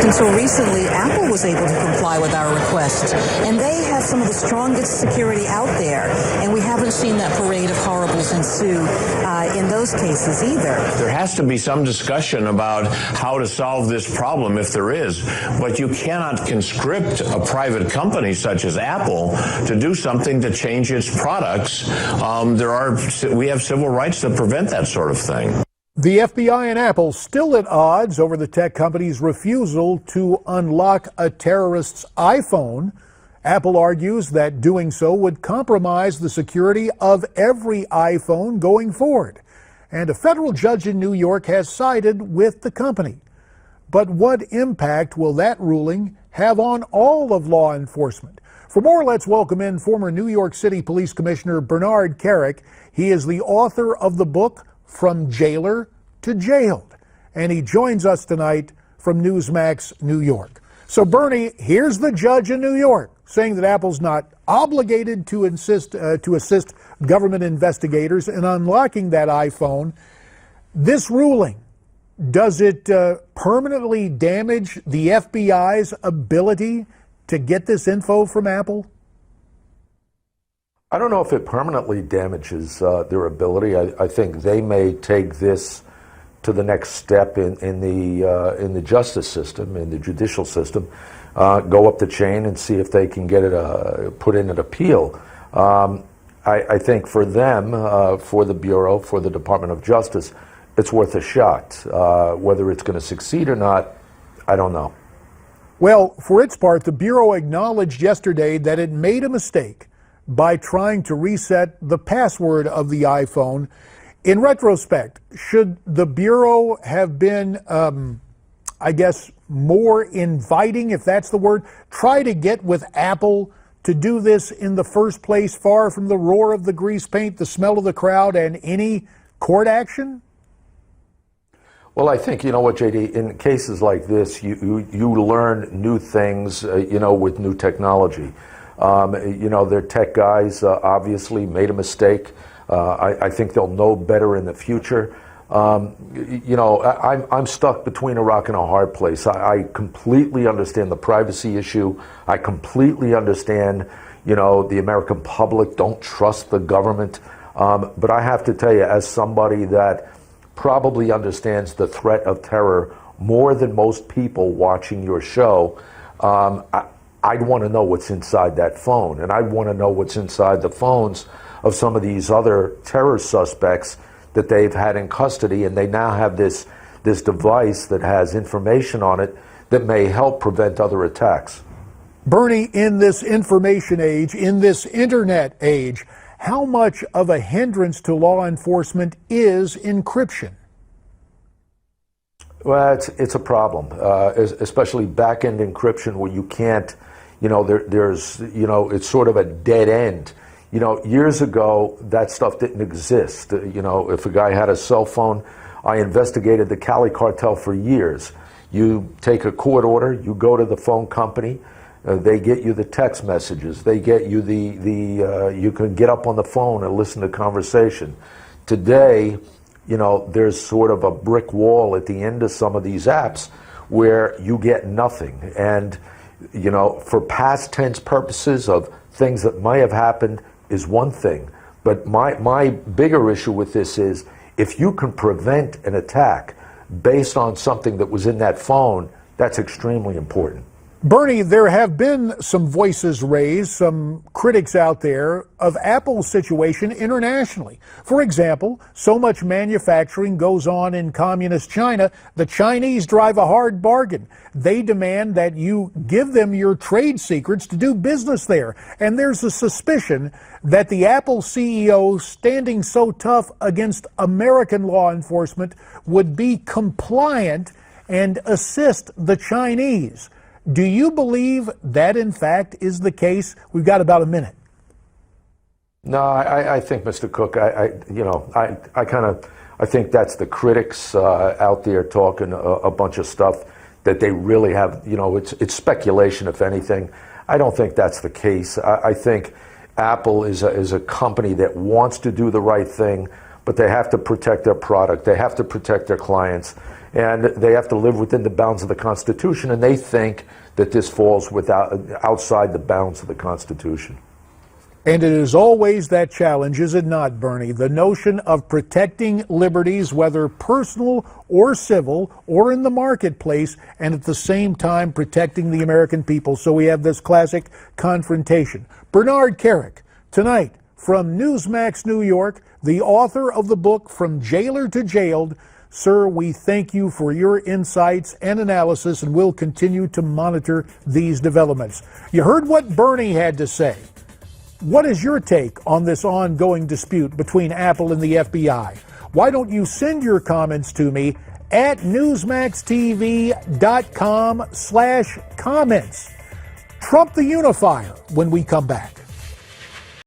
until recently, Apple was able to comply with our request, and they have some of the strongest security out there, and we haven't seen that parade of horribles ensue in those cases either. There has to be some discussion about how to solve this problem if there is, but you cannot conscript a private company such as Apple to do something to change its products. We have civil rights that prevent that sort of thing. The FBI and Apple still at odds over the tech company's refusal to unlock a terrorist's iPhone. Apple argues that doing so would compromise the security of every iPhone going forward. And a federal judge in New York has sided with the company. But what impact will that ruling have on all of law enforcement? For more, let's welcome in former New York City Police Commissioner Bernard Kerik. He is the author of the book From Jailer to Jailed, and he joins us tonight from Newsmax, New York. So, Bernie, here's the judge in New York saying that Apple's not obligated to assist government investigators in unlocking that iPhone. This ruling, does it permanently damage the FBI's ability to get this info from Apple? I don't know if it permanently damages their ability. I think they may take this to the next step in the justice system, in the judicial system, go up the chain and see if they can get it put in an appeal. I think for them, for the Bureau, for the Department of Justice, it's worth a shot. Whether it's going to succeed or not, I don't know. Well, for its part, the Bureau acknowledged yesterday that it made a mistake by trying to reset the password of the iPhone. In retrospect, should the Bureau have been, more inviting, if that's the word, try to get with Apple to do this in the first place, far from the roar of the grease paint, the smell of the crowd, and any court action? Well, I think, you know what, JD, in cases like this, you learn new things, with new technology. Their tech guys obviously made a mistake. I think they'll know better in the future. I'm stuck between a rock and a hard place. I completely understand the privacy issue. I completely understand, the American public don't trust the government. But I have to tell you, as somebody that probably understands the threat of terror more than most people watching your show, I'd want to know what's inside that phone, and I'd want to know what's inside the phones of some of these other terror suspects that they've had in custody, and they now have this device that has information on it that may help prevent other attacks. Bernie, in this information age, in this internet age, how much of a hindrance to law enforcement is encryption? Well, it's a problem, especially back-end encryption where you can't, it's sort of a dead end. Years ago, that stuff didn't exist. If a guy had a cell phone, I investigated the Cali cartel for years. You take a court order, you go to the phone company, they get you the text messages, they get you you can get up on the phone and listen to conversation. Today, there's sort of a brick wall at the end of some of these apps where you get nothing. And, for past tense purposes of things that might have happened is one thing. But my bigger issue with this is if you can prevent an attack based on something that was in that phone, that's extremely important. Bernie, there have been some voices raised, some critics out there of Apple's situation internationally. For example, so much manufacturing goes on in communist China, the Chinese drive a hard bargain. They demand that you give them your trade secrets to do business there. And there's a suspicion that the Apple CEO, standing so tough against American law enforcement, would be compliant and assist the Chinese. Do you believe that, in fact, is the case? We've got about a minute. No, I think, Mr. Cook, I think that's the critics out there talking a bunch of stuff that they really have, it's speculation, if anything. I don't think that's the case. I think Apple is a company that wants to do the right thing, but they have to protect their product. They have to protect their clients, and they have to live within the bounds of the Constitution, and they think that this falls outside the bounds of the Constitution. And it is always that challenge, is it not, Bernie? The notion of protecting liberties, whether personal or civil or in the marketplace, and at the same time protecting the American people. So we have this classic confrontation. Bernard Kerik, tonight from Newsmax New York, the author of the book From Jailer to Jailed. Sir, we thank you for your insights and analysis, and we'll continue to monitor these developments. You heard what Bernie had to say. What is your take on this ongoing dispute between Apple and the FBI? Why don't you send your comments to me at newsmaxtv.com/comments. Trump the unifier when we come back.